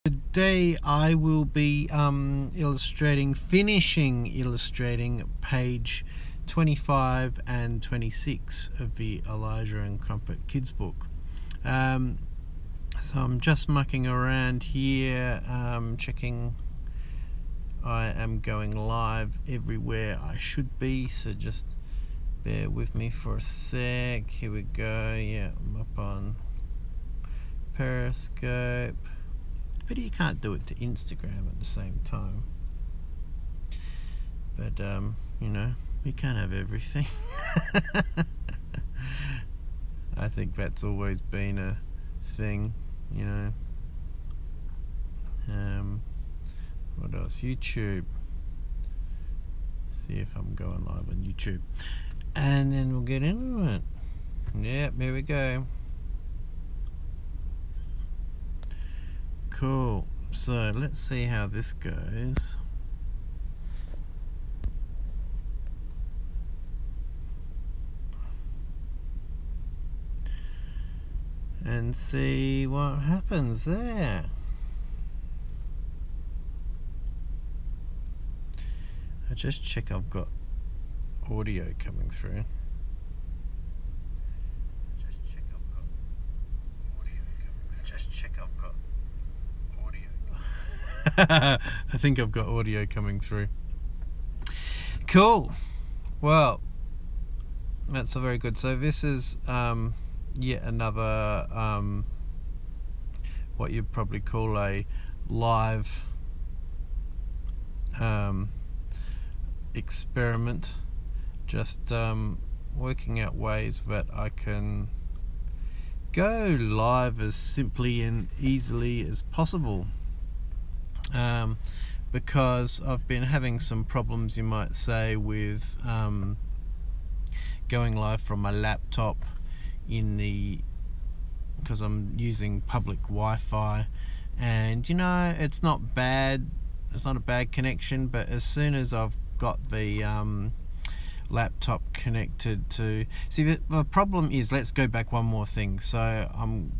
Today I will be finishing illustrating page 25 and 26 of the Elijah and Crumpet kids book. So I'm just mucking around here, checking I am going live everywhere I should be, so just bear with me for a sec. Here we go. Yeah, I'm up on Periscope. But you can't do it to Instagram at the same time. But, you know, you can't have everything. I think that's always been a thing, you know. What else? YouTube. See if I'm going live on YouTube. And then we'll get into it. Yep, there we go. Cool. So let's see how this goes. And see what happens there. I just check I've got audio coming through. I think I've got audio coming through. Cool. Well, that's a very good. So this is yet another what you'd probably call a live experiment. Just working out ways that I can go live as simply and easily as possible. Because I've been having some problems, you might say, with going live from my laptop because I'm using public Wi-Fi, and you know, it's not bad, it's not a bad connection, but as soon as I've got the laptop connected to, see, the problem is, let's go back one more thing. So I'm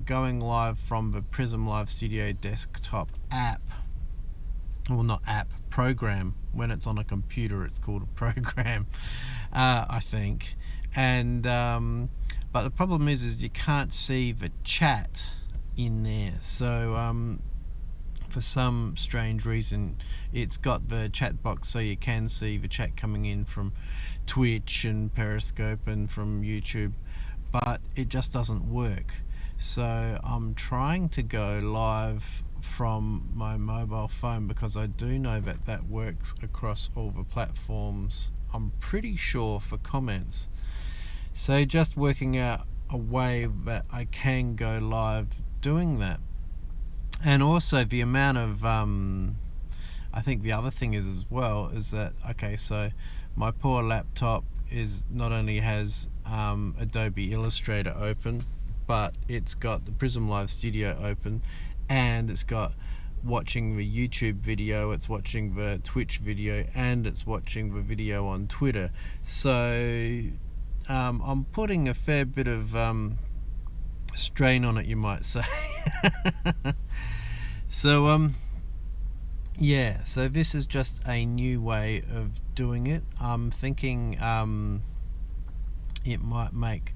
going live from the Prism Live Studio desktop app. Well, not app, program. When it's on a computer, it's called a program, I think. And but the problem is you can't see the chat in there. So for some strange reason, it's got the chat box, so you can see the chat coming in from Twitch and Periscope and from YouTube, but it just doesn't work. So I'm trying to go live from my mobile phone, because I do know that that works across all the platforms, I'm pretty sure, for comments. So just working out a way that I can go live doing that. And also the amount of I think the other thing is as well is that, okay, so my poor laptop is not only has Adobe Illustrator open, but it's got the Prism Live Studio open, and it's got watching the YouTube video, it's watching the Twitch video, and it's watching the video on Twitter. So I'm putting a fair bit of strain on it, you might say. So yeah, so this is just a new way of doing it. I'm thinking it might make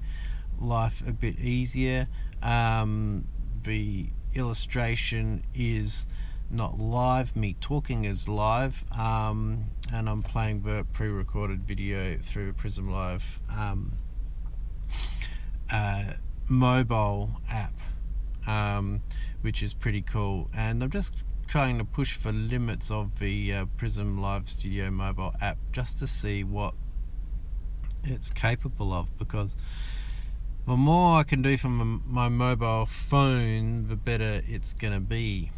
life a bit easier. The illustration is not live, me talking is live, and I'm playing the pre-recorded video through Prism Live mobile app, which is pretty cool. And I'm just trying to push the limits of the Prism Live Studio mobile app just to see what it's capable of, because the more I can do from my mobile phone, the better it's going to be,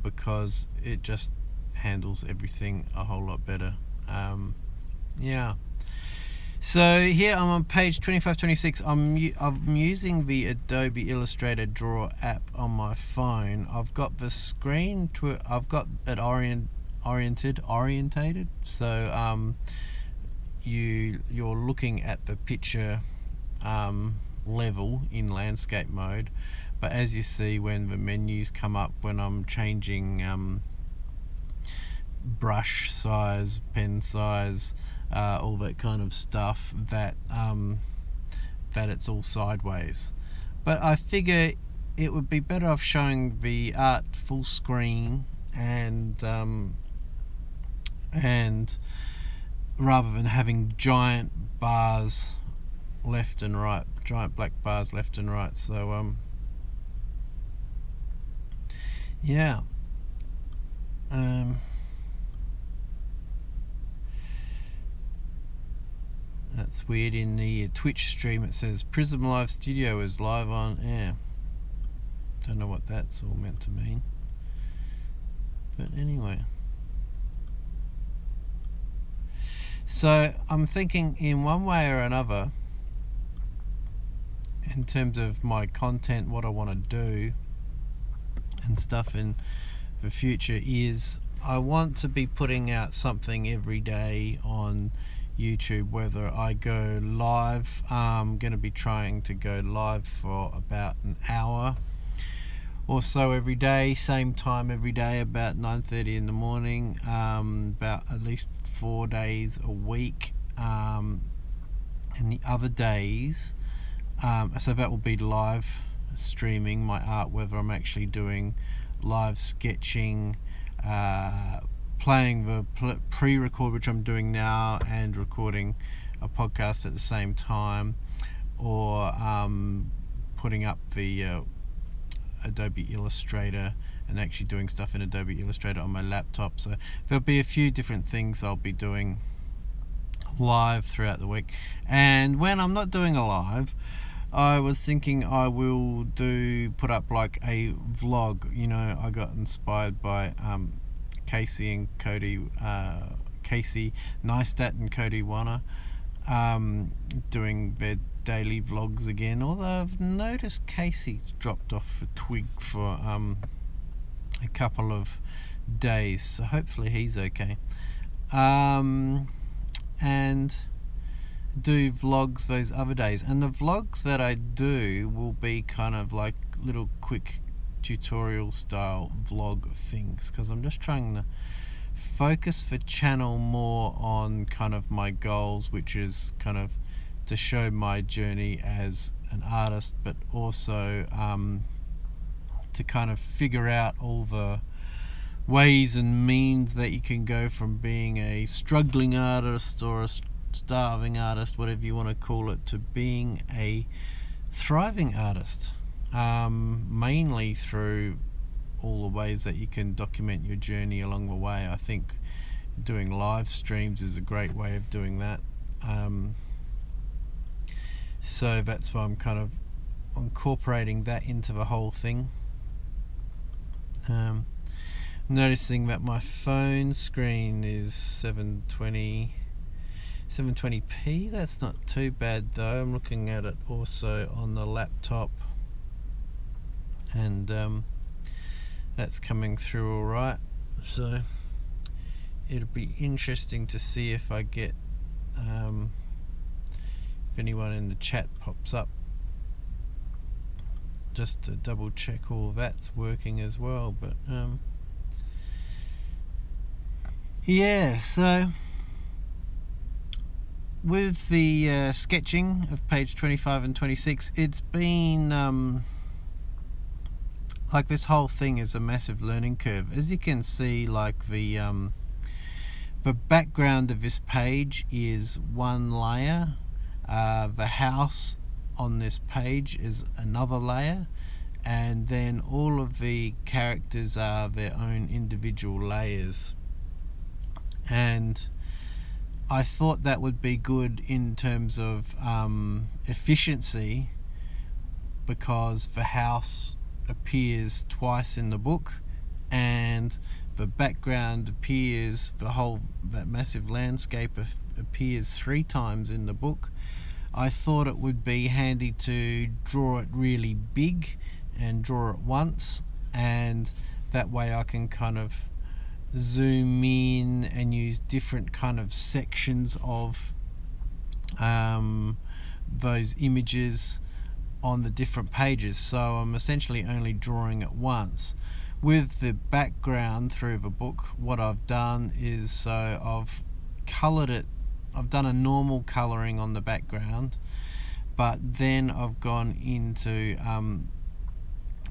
because it just handles everything a whole lot better. Yeah. So here I'm on page 25-26. I'm using the Adobe Illustrator Draw app on my phone. I've got the screen I've got it orientated. So you're looking at the picture level in landscape mode, but as you see when the menus come up, when I'm changing brush size, pen size, all that kind of stuff, that it's all sideways. But I figure it would be better off showing the art full screen, and rather than having giant bars left and right, giant black bars left and right. So yeah. That's weird. In the Twitch stream it says Prism Live Studio is live on air. Don't know what that's all meant to mean, but anyway. So I'm thinking, in one way or another, in terms of my content, what I want to do and stuff in the future, is I want to be putting out something every day on YouTube, whether I go live. I'm going to be trying to go live for about an hour or so every day, same time every day, about 9:30 in the morning, about at least 4 days a week, and the other days, so that will be live streaming my art, whether I'm actually doing live sketching, playing the pre-record, which I'm doing now, and recording a podcast at the same time, or putting up the Adobe Illustrator and actually doing stuff in Adobe Illustrator on my laptop. So there'll be a few different things I'll be doing live throughout the week. And when I'm not doing a live, I was thinking I will put up like a vlog. You know, I got inspired by Casey Neistat and Cody Warner doing their daily vlogs again, although I've noticed Casey dropped off a twig for a couple of days, so hopefully he's okay, and do vlogs those other days. And the vlogs that I do will be kind of like little quick tutorial style vlog things, because I'm just trying to focus the channel more on kind of my goals, which is kind of to show my journey as an artist, but also to kind of figure out all the ways and means that you can go from being a struggling artist or a starving artist, whatever you want to call it, to being a thriving artist, mainly through all the ways that you can document your journey along the way. I think doing live streams is a great way of doing that. So that's why I'm kind of incorporating that into the whole thing. Noticing that my phone screen is 720p. That's not too bad though. I'm looking at it also on the laptop, and that's coming through all right. So it'll be interesting to see if I get if anyone in the chat pops up, just to double check all that's working as well. But yeah, so with the sketching of page 25 and 26, it's been like, this whole thing is a massive learning curve. As you can see, like the background of this page is one layer, the house on this page is another layer, and then all of the characters are their own individual layers. And I thought that would be good in terms of efficiency, because the house appears twice in the book, and the background appears, that massive landscape appears 3 times in the book. I thought it would be handy to draw it really big and draw it once, and that way I can kind of zoom in and use different kind of sections of those images on the different pages, so I'm essentially only drawing it once. With the background through the book, what I've done is I've coloured it. I've done a normal colouring on the background, but then I've gone into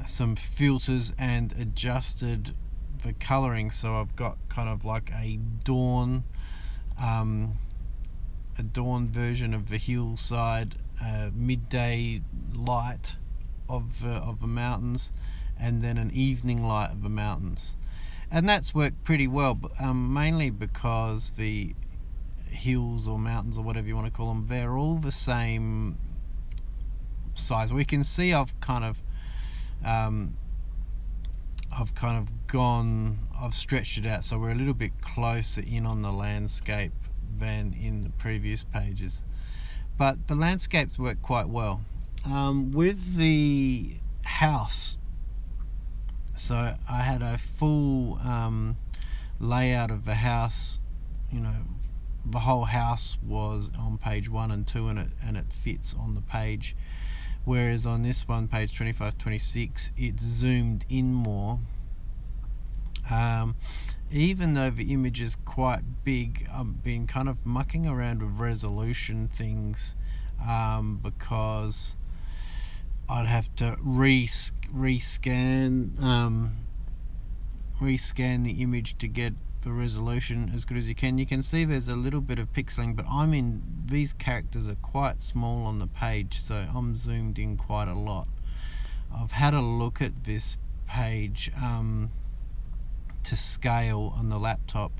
some filters and adjusted the colouring, so I've got kind of like a dawn version of the hillside, midday light of the mountains, and then an evening light of the mountains. And that's worked pretty well, mainly because the hills or mountains or whatever you want to call them, they're all the same size. We can see I've stretched it out, so we're a little bit closer in on the landscape than in the previous pages. But the landscapes work quite well. With the house, so I had a full layout of the house. The whole house was on page 1 and 2, and it fits on the page. Whereas on this one, page 25-26, it's zoomed in more. Even though the image is quite big, I've been kind of mucking around with resolution things, because I'd have to rescan the image to get the resolution as good as you can. You can see there's a little bit of pixeling, but these characters are quite small on the page, so I'm zoomed in quite a lot. I've had a look at this page to scale on the laptop,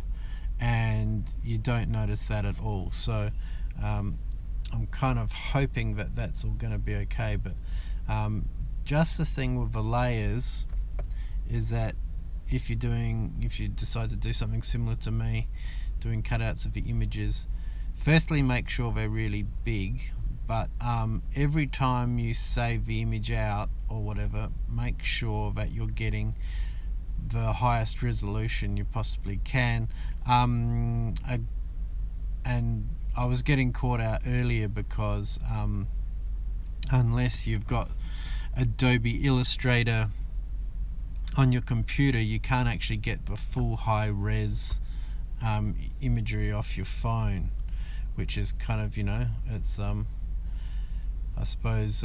and you don't notice that at all. So I'm kind of hoping that that's all going to be okay. But just the thing with the layers is that if you decide to do something similar to me, doing cutouts of the images, firstly make sure they're really big, but every time you save the image out or whatever, make sure that you're getting the highest resolution you possibly can. And I was getting caught out earlier because unless you've got Adobe Illustrator on your computer, you can't actually get the full high res imagery off your phone, which is kind of, it's I suppose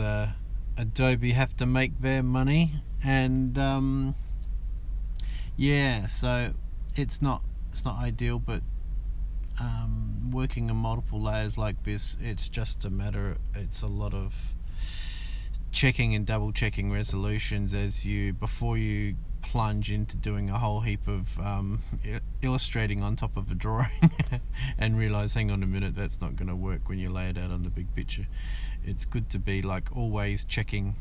Adobe have to make their money, and so it's not ideal, but working on multiple layers like this, it's just it's a lot of checking and double checking resolutions before you plunge into doing a whole heap of illustrating on top of a drawing and realize, hang on a minute, that's not going to work when you lay it out on the big picture. It's good to be always checking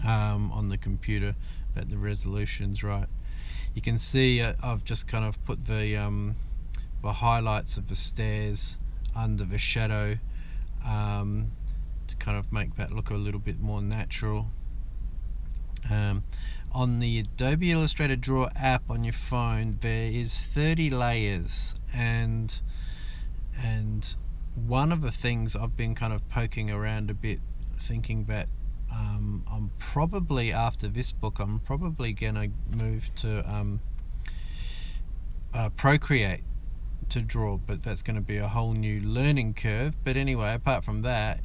on the computer that the resolution's right. You can see I've just kind of put the highlights of the stairs under the shadow to kind of make that look a little bit more natural. On the Adobe Illustrator Draw app on your phone, there is 30 layers, and one of the things I've been kind of poking around a bit, thinking that I'm probably, after this book, I'm probably gonna move to Procreate to draw, but that's going to be a whole new learning curve. But anyway, apart from that,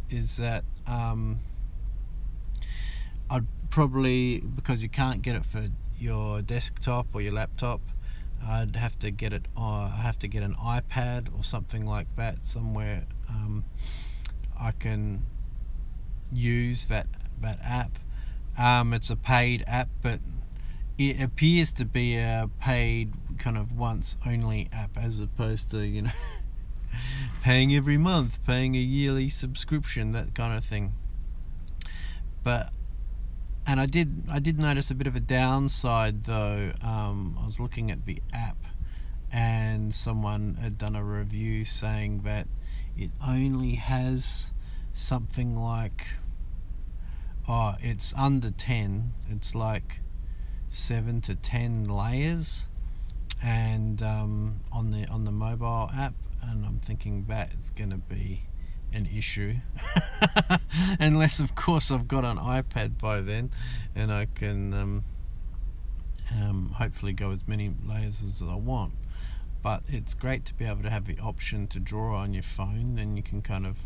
is that I'd probably, because you can't get it for your desktop or your laptop, I'd have to get it I have to get an iPad or something like that somewhere. I can use that app. It's a paid app, but it appears to be a paid kind of once only app, as opposed to paying every month, paying a yearly subscription, that kind of thing. And I did notice a bit of a downside though. I was looking at the app, and someone had done a review saying that it only has something like, it's under 10, it's like 7 to 10 layers, and on the mobile app, and I'm thinking that it's going to be an issue. Unless of course I've got an iPad by then and I can hopefully go as many layers as I want. But it's great to be able to have the option to draw on your phone, and you can kind of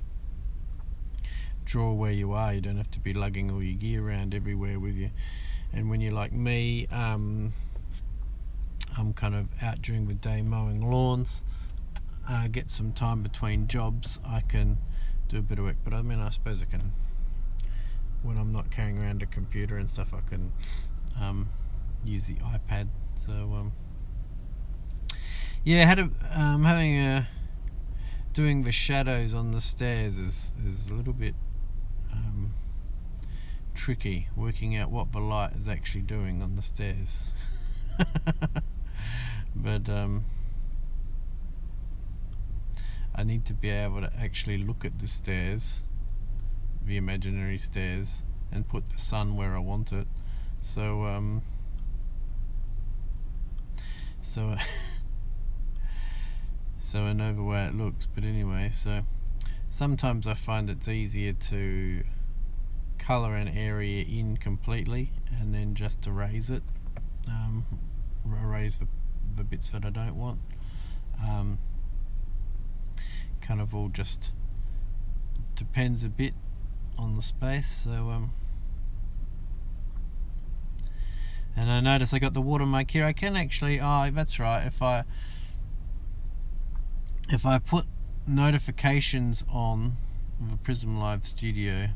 draw where you are. You don't have to be lugging all your gear around everywhere with you. And when you're like me, I'm kind of out during the day mowing lawns, get some time between jobs, I can do a bit of work. But I mean, I suppose I can, when I'm not carrying around a computer and stuff, I can use the iPad. So yeah, doing the shadows on the stairs is a little bit tricky, working out what the light is actually doing on the stairs. But I need to be able to actually look at the stairs, the imaginary stairs, and put the sun where I want it. So so I know the way it looks. But anyway, so sometimes I find it's easier to colour an area in completely and then just erase it, erase the bits that I don't want. Kind of all just depends a bit on the space. So and I notice I got the watermark here. I can actually, that's right, if I put notifications on the Prism Live Studio,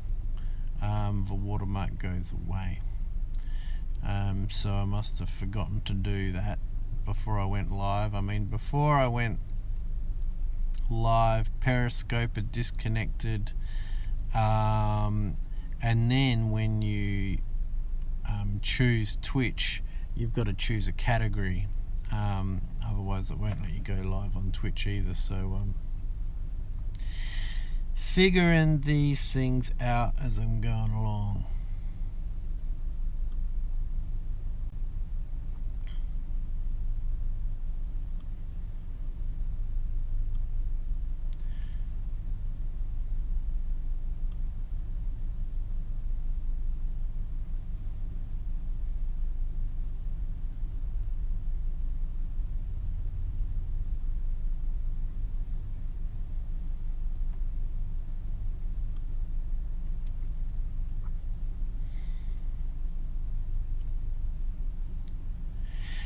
the watermark goes away. So I must have forgotten to do that before I went live. I mean, before I went live, Periscope had disconnected, and then when you choose Twitch, you've got to choose a category. Otherwise it won't let you go live on Twitch either. So figuring these things out as I'm going along.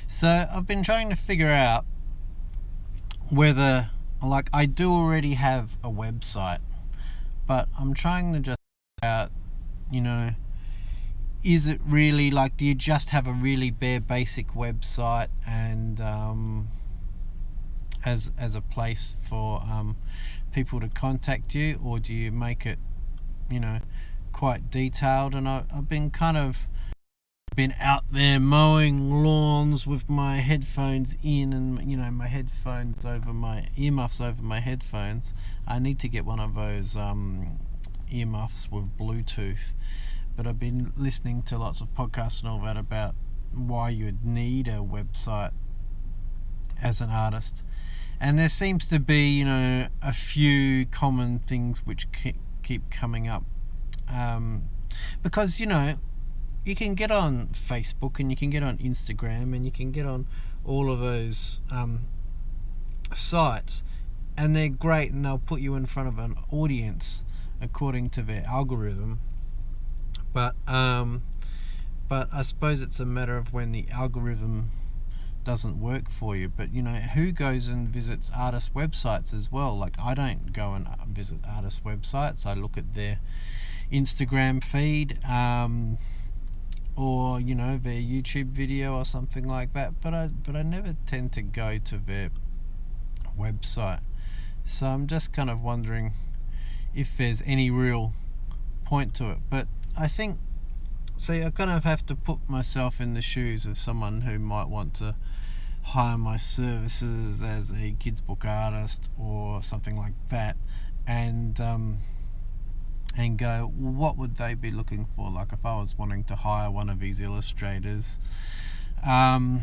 So I've been trying to figure out whether, like, I do already have a website, but I'm trying to just figure out, is it really, like, do you just have a really bare basic website and as a place for people to contact you, or do you make it, quite detailed? And I've been out there mowing lawns with my headphones in, and my headphones over my earmuffs over my headphones. I need to get one of those earmuffs with Bluetooth, but I've been listening to lots of podcasts and all that about why you'd need a website as an artist, and there seems to be a few common things which keep coming up, because you can get on Facebook and you can get on Instagram and you can get on all of those sites, and they're great and they'll put you in front of an audience according to their algorithm. But I suppose it's a matter of when the algorithm doesn't work for you. But who goes and visits artist websites as well? Like, I don't go and visit artist websites. I look at their Instagram feed, or their YouTube video or something like that, but I never tend to go to their website. So I'm just kind of wondering if there's any real point to it. But I think, I kind of have to put myself in the shoes of someone who might want to hire my services as a kids book artist or something like that, and go, well, what would they be looking for? Like, if I was wanting to hire one of these illustrators, I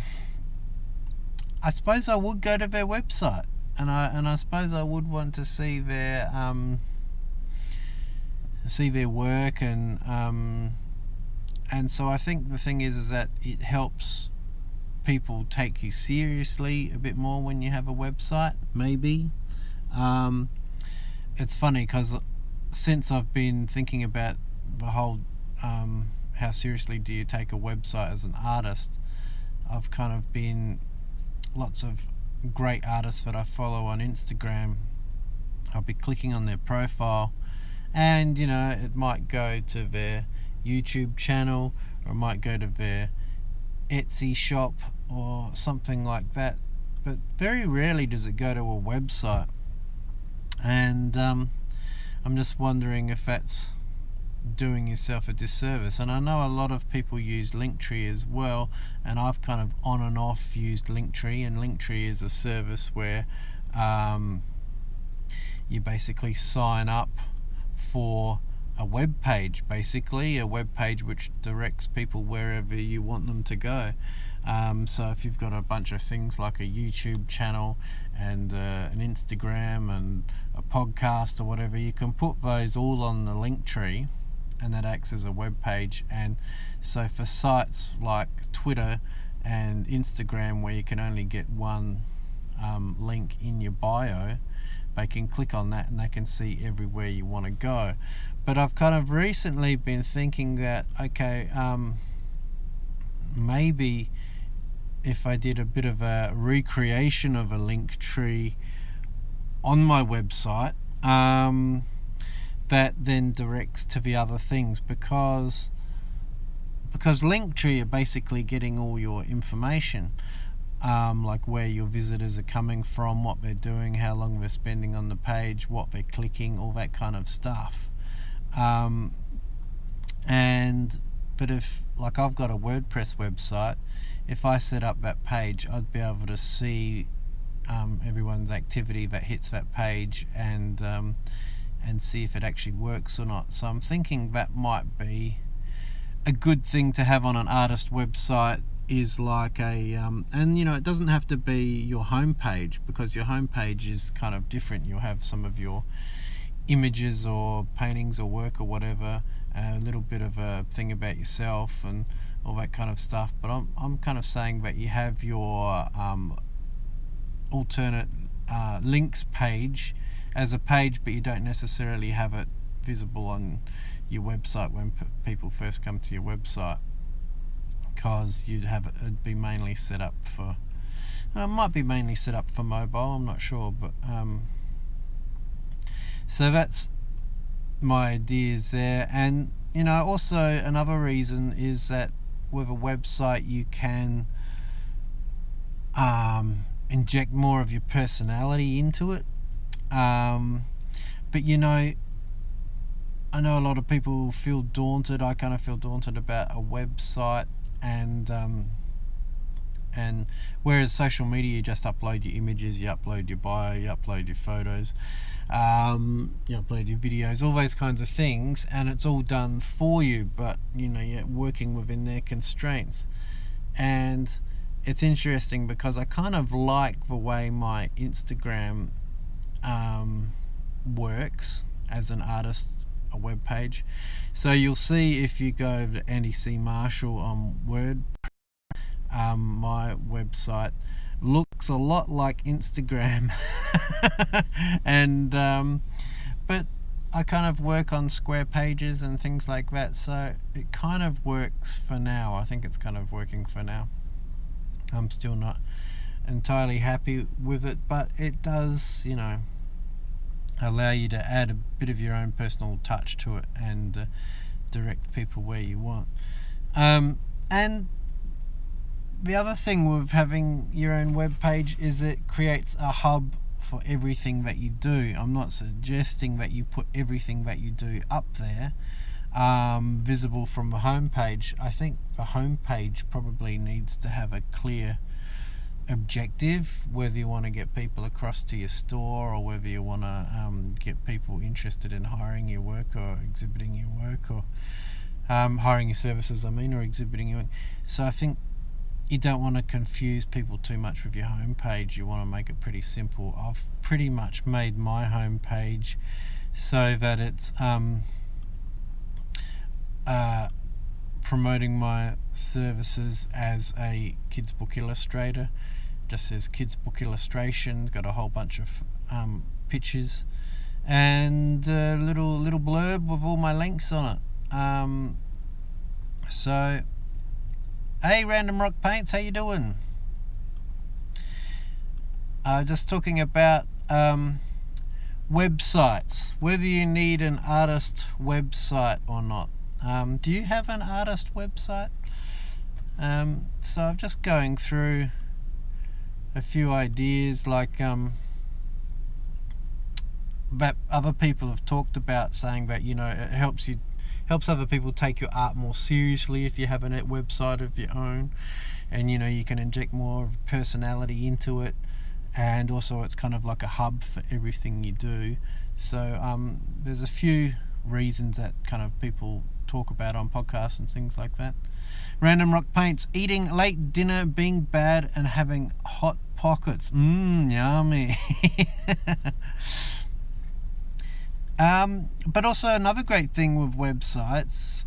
suppose I would go to their website, and I suppose I would want to see their their work, and so I think the thing is that it helps people take you seriously a bit more when you have a website, maybe. It's funny because since I've been thinking about the whole how seriously do you take a website as an artist, I've kind of been lots of great artists that I follow on Instagram, I'll be clicking on their profile, and it might go to their YouTube channel, or it might go to their Etsy shop or something like that, but very rarely does it go to a website. And I'm just wondering if that's doing yourself a disservice. And I know a lot of people use Linktree as well, and I've kind of on and off used Linktree, and Linktree is a service where you basically sign up for a web page, basically a web page which directs people wherever you want them to go. So if you've got a bunch of things like a YouTube channel and an Instagram and a podcast or whatever, you can put those all on the Linktree, and that acts as a web page. And so for sites like Twitter and Instagram, where you can only get one link in your bio, they can click on that and they can see everywhere you want to go. But I've kind of recently been thinking that, okay, maybe if I did a bit of a recreation of a link tree on my website, that then directs to the other things, because Linktree are basically getting all your information, like where your visitors are coming from, what they're doing, how long they're spending on the page, what they're clicking, all that kind of stuff. But if, like, I've got a WordPress website, if I set up that page, I'd be able to see everyone's activity that hits that page, and see if it actually works or not. So I'm thinking that might be a good thing to have on an artist website, is like a and it doesn't have to be your homepage, because your homepage is kind of different. You'll have some of your images or paintings or work or whatever, a little bit of a thing about yourself and all that kind of stuff. But I'm kind of saying that you have your alternate links page as a page, but you don't necessarily have it visible on your website when people first come to your website, because it'd be mainly set up for, it might be mainly set up for mobile, I'm not sure, but so that's my ideas there. And also another reason is that with a website you can inject more of your personality into it. But I know a lot of people feel daunted. I kind of feel daunted about a website, and whereas social media, you just upload your images, you upload your bio, you upload your photos, you upload your videos, all those kinds of things, and it's all done for you, but you're working within their constraints. And it's interesting because I kind of like the way my Instagram works as an artist, a web page. So you'll see, if you go to Andy C. Marshall on WordPress, my website looks a lot like Instagram. And but I kind of work on square pages and things like that, so it kind of works for now. I think it's kind of working for now. I'm still not entirely happy with it, but it does, allow you to add a bit of your own personal touch to it and direct people where you want. And the other thing with having your own web page is it creates a hub for everything that you do. I'm not suggesting that you put everything that you do up there visible from the home page. I think the home page probably needs to have a clear objective, whether you want to get people across to your store, or whether you want to get people interested in hiring your work or exhibiting your work, or hiring your services, or exhibiting your work. So I think you don't want to confuse people too much with your home page. You want to make it pretty simple. I've pretty much made my home page so that it's promoting my services as a kids book illustrator. Just says kids book illustration, got a whole bunch of pictures and a little blurb with all my links on it. So hey Random Rock Paints, how you doing? Just talking about websites, whether you need an artist website or not. Do you have an artist website? So I'm just going through a few ideas like that other people have talked about, saying that, you know, it helps other people take your art more seriously if you have a website of your own, and you know, you can inject more personality into it, and also it's kind of like a hub for everything you do. So there's a few reasons that kind of people talk about on podcasts and things like that. Random Rock Paints, eating late dinner, being bad and having hot pockets. Yummy. But also another great thing with websites,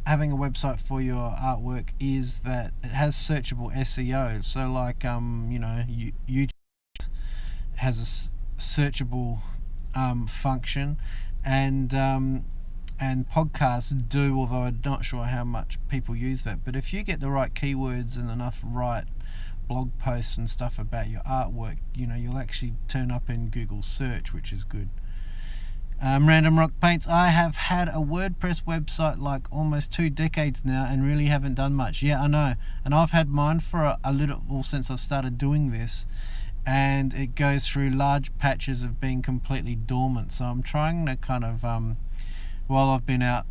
having a website for your artwork, is that it has searchable SEO. So like you know, YouTube has a searchable function, and podcasts do, although I'm not sure how much people use that. But if you get the right keywords and enough right blog posts and stuff about your artwork, you know, you'll actually turn up in Google search, which is good. Random Rock Paints, I have had a WordPress website like almost 2 decades now and really haven't done much. Yeah, I know, and I've had mine for a little, well, since I started doing this, and it goes through large patches of being completely dormant. So I'm trying to kind of while I've been out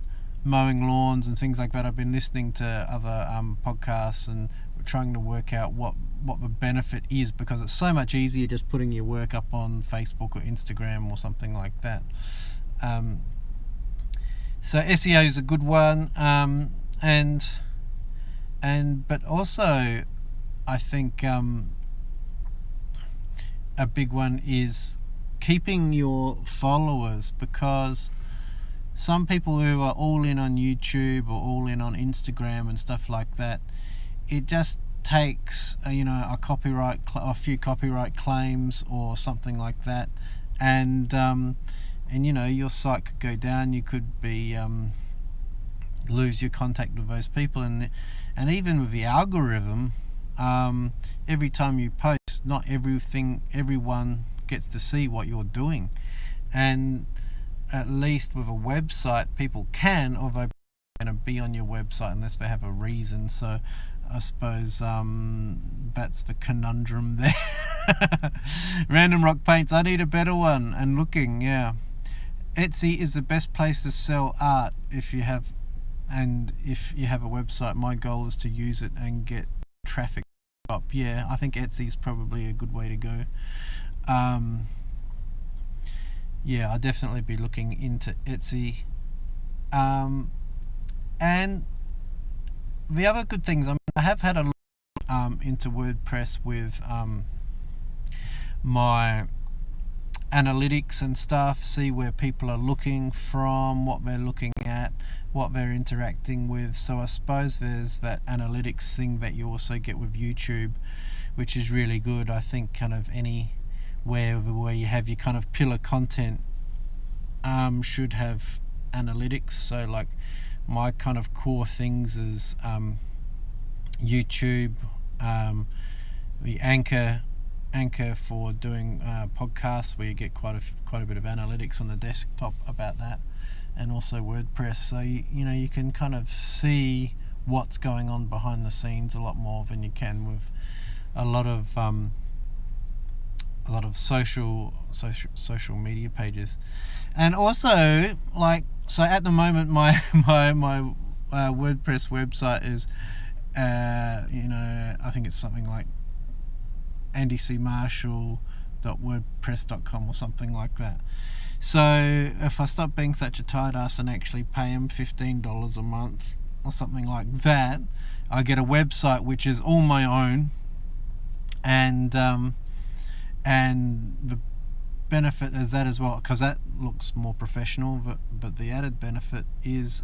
mowing lawns and things like that, I've been listening to other podcasts and trying to work out what the benefit is, because it's so much easier just putting your work up on Facebook or Instagram or something like that. So SEO is a good one, but also I think a big one is keeping your followers, because some people who are all in on YouTube or all in on Instagram and stuff like that, it just takes you know, a few copyright claims or something like that, and you know, your site could go down. You could be lose your contact with those people, and even with the algorithm, every time you post, not everyone gets to see what you're doing, and at least with a website, people can, although they're going to be on your website unless they have a reason. So I suppose that's the conundrum there. Random Rock Paints, I need a better one. And looking, yeah, Etsy is the best place to sell art if you have a website. My goal is to use it and get traffic up. Yeah, I think Etsy is probably a good way to go. Yeah, I'll definitely be looking into Etsy. And the other good things, I mean, I have had a lot into WordPress with my analytics and stuff, see where people are looking from, what they're looking at, what they're interacting with. So I suppose there's that analytics thing that you also get with YouTube, which is really good. I think kind of anywhere where you have your kind of pillar content should have analytics. So like my kind of core things is YouTube, the Anchor for doing podcasts, where you get quite a bit of analytics on the desktop about that, and also WordPress. So you know, you can kind of see what's going on behind the scenes a lot more than you can with a lot of social media pages. And also, like, so at the moment my WordPress website is you know, I think it's something like andycmarshall.wordpress.com or something like that. So if I stop being such a tight ass and actually pay him $15 a month or something like that, I get a website which is all my own, and the benefit is that as well, because that looks more professional, but the added benefit is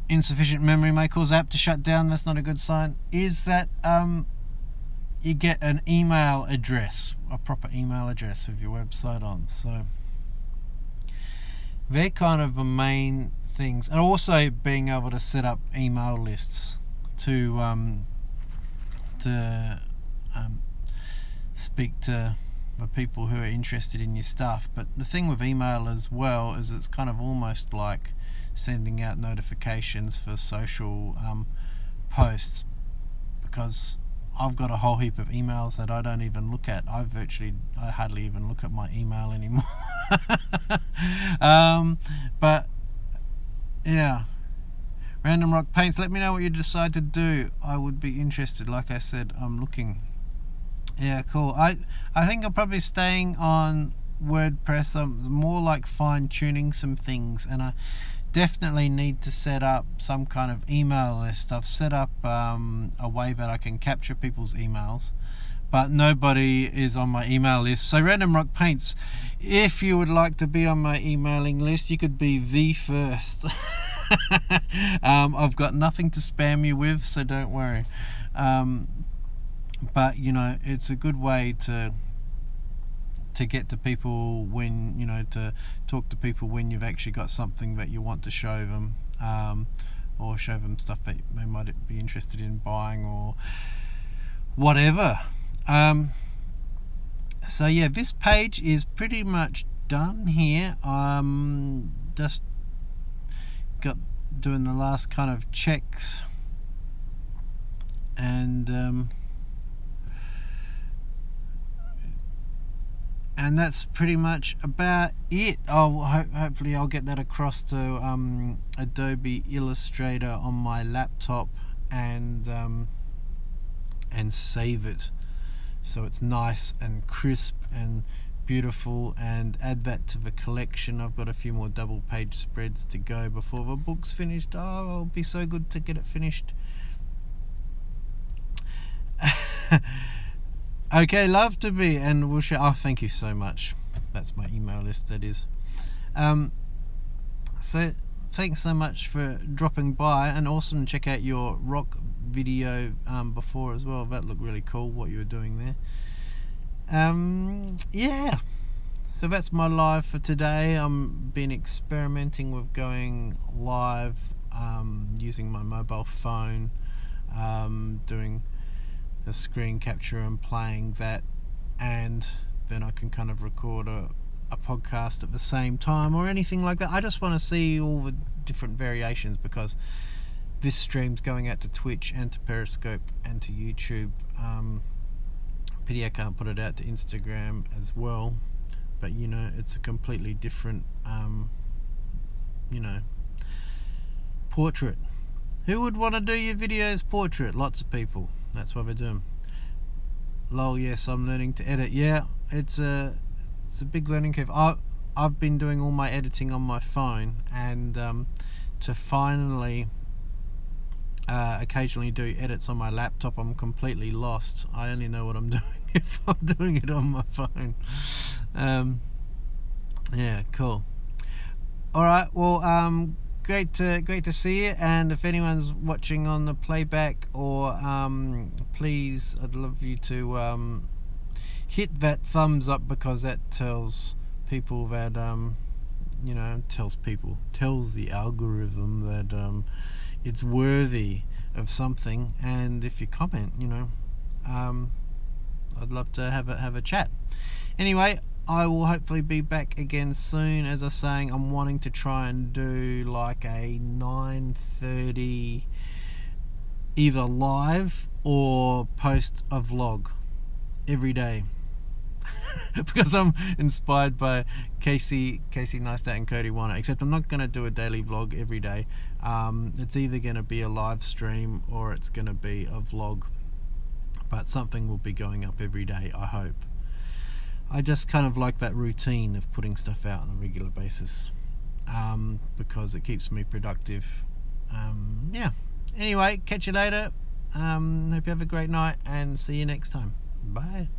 insufficient memory may cause app to shut down. That's not a good sign. Is that you get an email address, a proper email address with your website on. So they're kind of the main things, and also being able to set up email lists to speak to the people who are interested in your stuff. But the thing with email as well is it's kind of almost like sending out notifications for social posts, because I've got a whole heap of emails that I don't even look at. I hardly even look at my email anymore. But yeah, Random Rock Paints, let me know what you decide to do. I would be interested. Like I said, I'm looking. Yeah, cool. I think I'm probably staying on WordPress. I'm more like fine-tuning some things, and I definitely need to set up some kind of email list. I've set up a way that I can capture people's emails, but nobody is on my email list. So Random Rock Paints, if you would like to be on my emailing list, you could be the first. I've got nothing to spam you with, so don't worry. But it's a good way to get to people when to talk to people when you've actually got something that you want to show them, or show them stuff that they might be interested in buying or whatever. So yeah, this page is pretty much done here. Just got doing the last kind of checks, and that's pretty much about it. Hopefully I'll get that across to Adobe Illustrator on my laptop and save it so it's nice and crisp and beautiful, and add that to the collection. I've got a few more double page spreads to go before the book's finished. It'll be so good to get it finished. Okay, love to be, and we'll share. Oh, thank you so much. That's my email list, that is. So thanks so much for dropping by, and awesome to check out your rock video before as well. That looked really cool, what you were doing there. Yeah, so that's my live for today. I'm been experimenting with going live using my mobile phone, doing a screen capture and playing that, and then I can kind of record a podcast at the same time or anything like that. I just want to see all the different variations, because this stream's going out to Twitch and to Periscope and to YouTube. Pity I can't put it out to Instagram as well, but it's a completely different portrait. Who would want to do your videos portrait? Lots of people. That's what we're doing. Lol, yes, I'm learning to edit. Yeah, it's a big learning curve. I've been doing all my editing on my phone, and to finally occasionally do edits on my laptop, I'm completely lost. I only know what I'm doing if I'm doing it on my phone. Yeah, cool. Alright, well, great to see you, and if anyone's watching on the playback, or please, I'd love you to hit that thumbs up, because that tells people that tells the algorithm that it's worthy of something. And if you comment, I'd love to have a chat. Anyway, I will hopefully be back again soon. As I was saying, I'm wanting to try and do like a 9:30 either live or post a vlog every day. Because I'm inspired by Casey Neistat and Cody Warner, except I'm not going to do a daily vlog every day. It's either going to be a live stream or it's going to be a vlog, but something will be going up every day, I hope. I just kind of like that routine of putting stuff out on a regular basis, because it keeps me productive. Yeah, anyway, catch you later. Hope you have a great night, and see you next time. Bye.